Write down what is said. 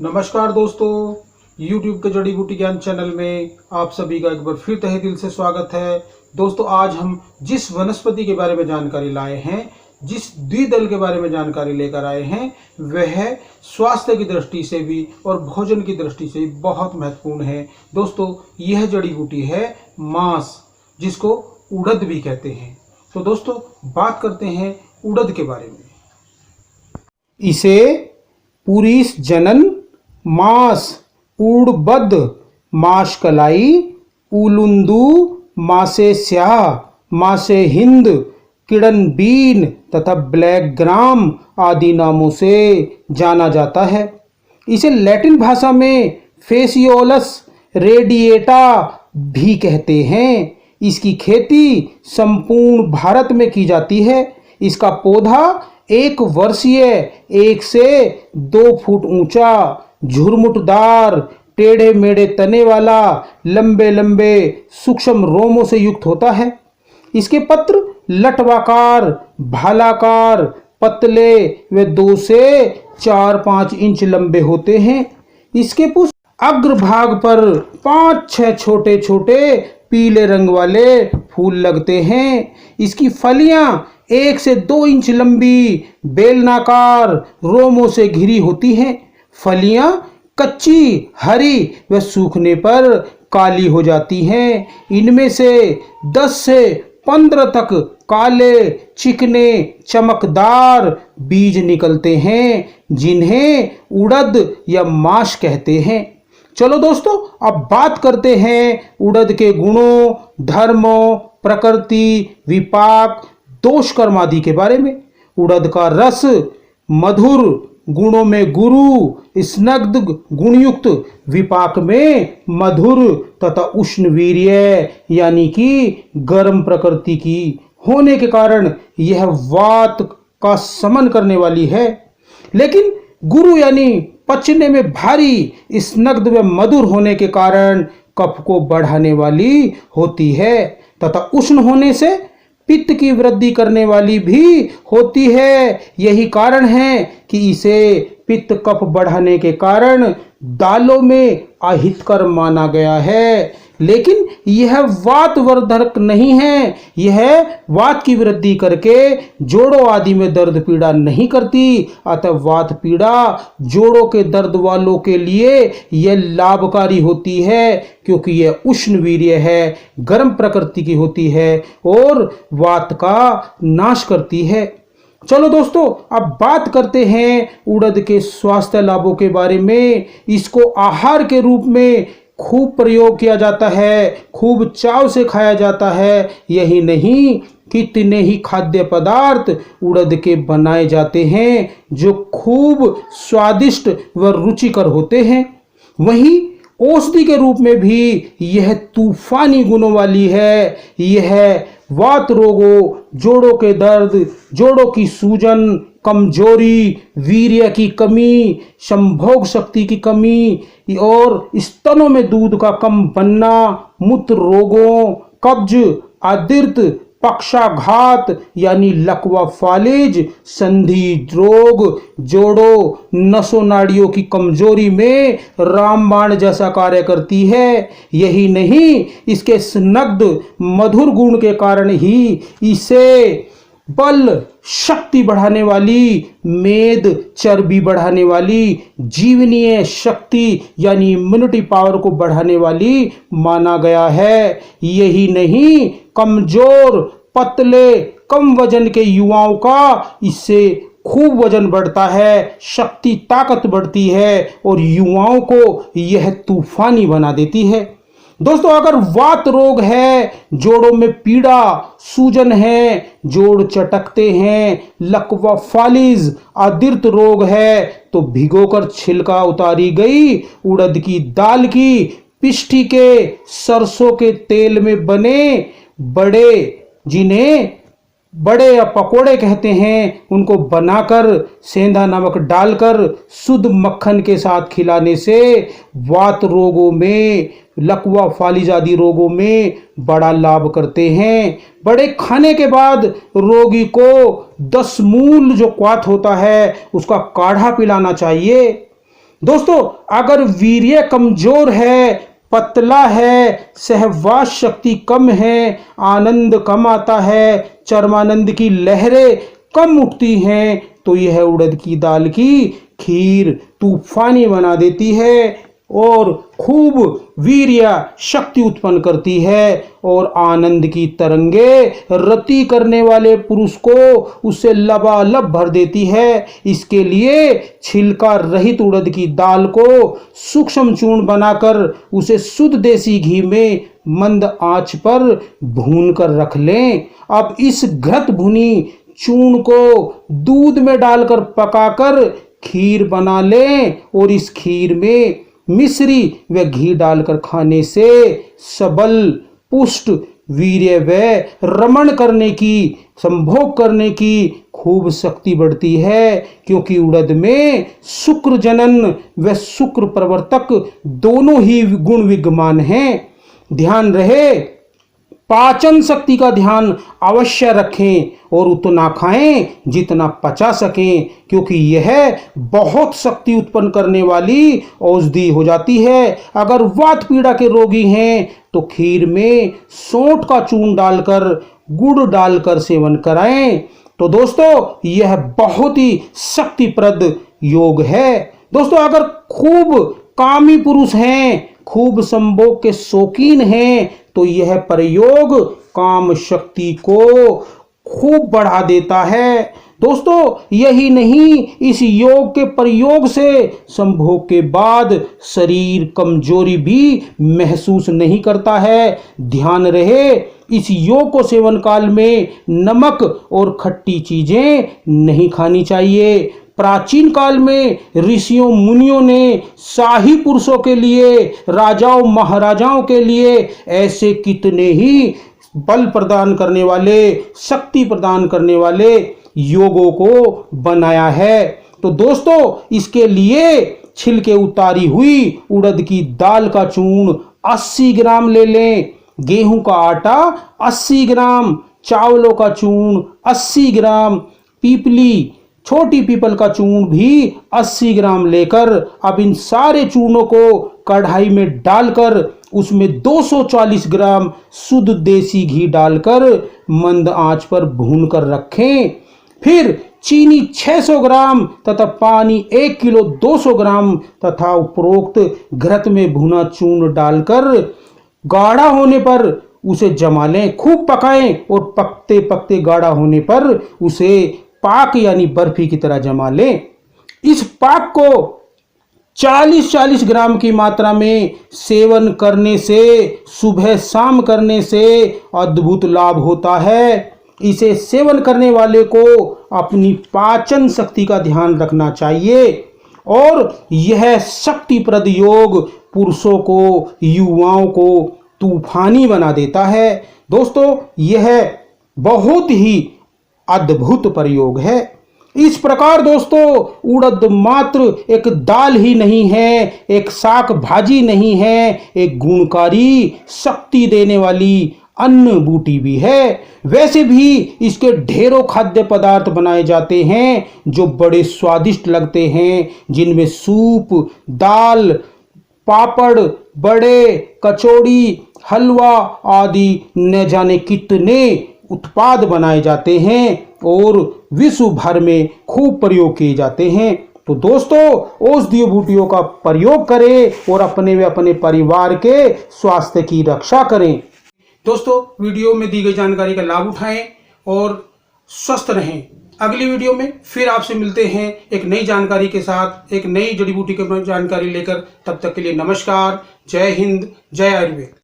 नमस्कार दोस्तों, YouTube के जड़ी बूटी ज्ञान चैनल में आप सभी का एक बार फिर तहे दिल से स्वागत है। दोस्तों, आज हम जिस वनस्पति के बारे में जानकारी लाए हैं, जिस द्विदल के बारे में जानकारी लेकर आए हैं, वह स्वास्थ्य की दृष्टि से भी और भोजन की दृष्टि से भी बहुत महत्वपूर्ण है। दोस्तों, यह जड़ी बूटी है मांस, जिसको उड़द भी कहते हैं। तो दोस्तों, बात करते हैं उड़द के बारे में। इसे पुरीस जनन, मास, ऊड़बद, माशकलाई, उलुंदू, मासे स्याह, मासे हिंद, किड़नबीन तथा ब्लैक ग्राम आदि नामों से जाना जाता है। इसे लैटिन भाषा में फेसियोलस रेडिएटा भी कहते हैं। इसकी खेती संपूर्ण भारत में की जाती है। इसका पौधा 1 वर्षीय 1 से 2 फुट ऊंचा, झुरमुटदार, टेढ़े मेढ़े तने वाला, लंबे लंबे सूक्ष्म रोमों से युक्त होता है। इसके पत्र लटवाकार, भालाकार, पतले व 2 से 4-5 इंच लंबे होते हैं। इसके पुष्प अग्रभाग पर 5-6 छोटे छोटे पीले रंग वाले फूल लगते हैं। इसकी फलियां 1 से 2 इंच लंबी, बेलनाकार रोमों से घिरी होती हैं। फलियां कच्ची, हरी व सूखने पर काली हो जाती हैं। इनमें से 10 से 15 तक काले, चिकने, चमकदार बीज निकलते हैं, जिन्हें उड़द या माश कहते हैं। चलो दोस्तों, अब बात करते हैं उड़द के गुणों, धर्मों, प्रकृति, विपाक, दोष कर्म आदि के बारे में। उड़द का रस मधुर, गुणों में गुरु, स्नग्ध गुणयुक्त, विपाक में मधुर तथा उष्ण वीर्य यानी कि गर्म प्रकृति की होने के कारण यह वात का शमन करने वाली है। लेकिन गुरु यानी पचने में भारी, स्नग्ध व मधुर होने के कारण कफ को बढ़ाने वाली होती है तथा उष्ण होने से पित्त की वृद्धि करने वाली भी होती है। यही कारण है कि इसे पित्त कफ बढ़ाने के कारण दालों में अहितकर माना गया है। लेकिन यह वातवर्धक नहीं है। यह वात की वृद्धि करके जोड़ों आदि में दर्द पीड़ा नहीं करती। अतः वात पीड़ा जोड़ों के दर्द वालों के लिए यह लाभकारी होती है, क्योंकि यह उष्ण वीर्य है, गर्म प्रकृति की होती है और वात का नाश करती है। चलो दोस्तों, अब बात करते हैं उड़द के स्वास्थ्य लाभों के बारे में। इसको आहार के रूप में खूब प्रयोग किया जाता है, खूब चाव से खाया जाता है। यही नहीं, कितने ही खाद्य पदार्थ उड़द के बनाए जाते हैं जो खूब स्वादिष्ट व रुचिकर होते हैं। वहीं औषधि के रूप में भी यह तूफानी गुणों वाली है। यह वात रोगों, जोड़ों के दर्द, जोड़ों की सूजन, कमजोरी, वीर्य की कमी, संभोग शक्ति की कमी और स्तनों में दूध का कम बनना, मूत्र रोगों, कब्ज, आदिर्त, पक्षाघात यानी लकवा फालिज, संधि रोग, जोड़ों, नसों नाड़ियों की कमजोरी में रामबाण जैसा कार्य करती है। यही नहीं, इसके स्नग्ध मधुर गुण के कारण ही इसे बल, शक्ति बढ़ाने वाली, मेद, चर्बी बढ़ाने वाली, जीवनीय शक्ति यानी इम्यूनिटी पावर को बढ़ाने वाली माना गया है। यही नहीं, कमजोर, पतले, कम वजन के युवाओं का इससे खूब वजन बढ़ता है, शक्ति, ताकत बढ़ती है और युवाओं को यह तूफानी बना देती है। दोस्तों, अगर वात रोग है, जोड़ों में पीड़ा, सूजन है, जोड़ चटकते हैं, लकवा फालिज, आदिर्त रोग है, तो भिगोकर छिलका उतारी गई उड़द की दाल की पिष्ठी के सरसों के तेल में बने बड़े, जिन्हें बड़े या पकोड़े कहते हैं, उनको बनाकर सेंधा नमक डालकर शुद्ध मक्खन के साथ खिलाने से वात रोगों में, लकवा फालिज आदि रोगों में बड़ा लाभ करते हैं। बड़े खाने के बाद रोगी को 10 मूल जो क्वाथ होता है उसका काढ़ा पिलाना चाहिए। दोस्तों अगर वीर्य कमजोर है, पतला है, सहवास शक्ति कम है, आनंद कम आता है, चरमानंद की लहरें कम उठती हैं, तो यह उड़द की दाल की खीर तूफानी बना देती है और खूब वीर्य शक्ति उत्पन्न करती है और आनंद की तरंगे रति करने वाले पुरुष को उससे लबालब भर देती है। इसके लिए छिलका रहित उड़द की दाल को सूक्ष्म चूर्ण बनाकर उसे शुद्ध देसी घी में मंद आंच पर भून कर रख लें। अब इस घृत भुनी चूर्ण को दूध में डालकर पकाकर खीर बना लें और इस खीर में मिश्री व घी डालकर खाने से सबल, पुष्ट, वीर्य व रमण करने की, संभोग करने की खूब शक्ति बढ़ती है, क्योंकि उड़द में शुक्र जनन व शुक्र प्रवर्तक दोनों ही गुण विद्यमान हैं। ध्यान रहे, पाचन शक्ति का ध्यान अवश्य रखें और उतना खाएं जितना पचा सकें, क्योंकि यह बहुत शक्ति उत्पन्न करने वाली औषधि हो जाती है। अगर वात पीड़ा के रोगी हैं तो खीर में सौंठ का चूर्ण डालकर, गुड़ डालकर सेवन कराएं। तो दोस्तों यह बहुत ही शक्तिप्रद योग है। दोस्तों अगर खूब कामी पुरुष हैं, खूब संभोग के शौकीन हैं, तो यह प्रयोग काम शक्ति को खूब बढ़ा देता है। दोस्तों यही नहीं, इस योग के प्रयोग से संभोग के बाद शरीर कमजोरी भी महसूस नहीं करता है। ध्यान रहे, इस योग को सेवन काल में नमक और खट्टी चीजें नहीं खानी चाहिए। प्राचीन काल में ऋषियों मुनियों ने शाही पुरुषों के लिए, राजाओं महाराजाओं के लिए ऐसे कितने ही बल प्रदान करने वाले, शक्ति प्रदान करने वाले योगों को बनाया है। तो दोस्तों इसके लिए छिलके उतारी हुई उड़द की दाल का चूर्ण 80 ग्राम ले लें, गेहूं का आटा 80 ग्राम, चावलों का चूर्ण 80 ग्राम, पीपली, छोटी पीपल का चूर्ण भी 80 ग्राम लेकर अब इन सारे चूर्णों को कढ़ाई में डालकर उसमें 240 ग्राम शुद्ध देसी घी डालकर मंद आंच पर भून कर रखें। फिर चीनी 600 ग्राम तथा पानी 1 किलो 200 ग्राम तथा उपरोक्त घृत में भुना चूर्ण डालकर गाढ़ा होने पर उसे जमा लें। खूब पकाएं और पकते पकते गाढ़ा होने पर उसे पाक यानी बर्फी की तरह जमा लें। इस पाक को 40-40 ग्राम की मात्रा में सेवन करने से, सुबह शाम करने से अद्भुत लाभ होता है। इसे सेवन करने वाले को अपनी पाचन शक्ति का ध्यान रखना चाहिए और यह शक्तिप्रद योग पुरुषों को, युवाओं को तूफानी बना देता है। दोस्तों यह बहुत ही अद्भुत प्रयोग है। इस प्रकार दोस्तों उड़द मात्र एक दाल ही नहीं है, एक शाक भाजी नहीं है, एक गुणकारी, शक्ति देने वाली अन्न बूटी भी है। वैसे भी इसके ढेरों खाद्य पदार्थ बनाए जाते हैं जो बड़े स्वादिष्ट लगते हैं, जिनमें सूप, दाल, पापड़, बड़े, कचौड़ी, हलवा आदि न जाने कितने उत्पाद बनाए जाते हैं और विश्व भर में खूब प्रयोग किए जाते हैं। तो दोस्तों औषधीय बूटियों का प्रयोग करें और अपने व अपने परिवार के स्वास्थ्य की रक्षा करें। दोस्तों वीडियो में दी गई जानकारी का लाभ उठाएं और स्वस्थ रहें। अगली वीडियो में फिर आपसे मिलते हैं एक नई जानकारी के साथ, एक नई जड़ी बूटी की जानकारी लेकर। तब तक के लिए नमस्कार, जय हिंद, जय आयुर्वेद।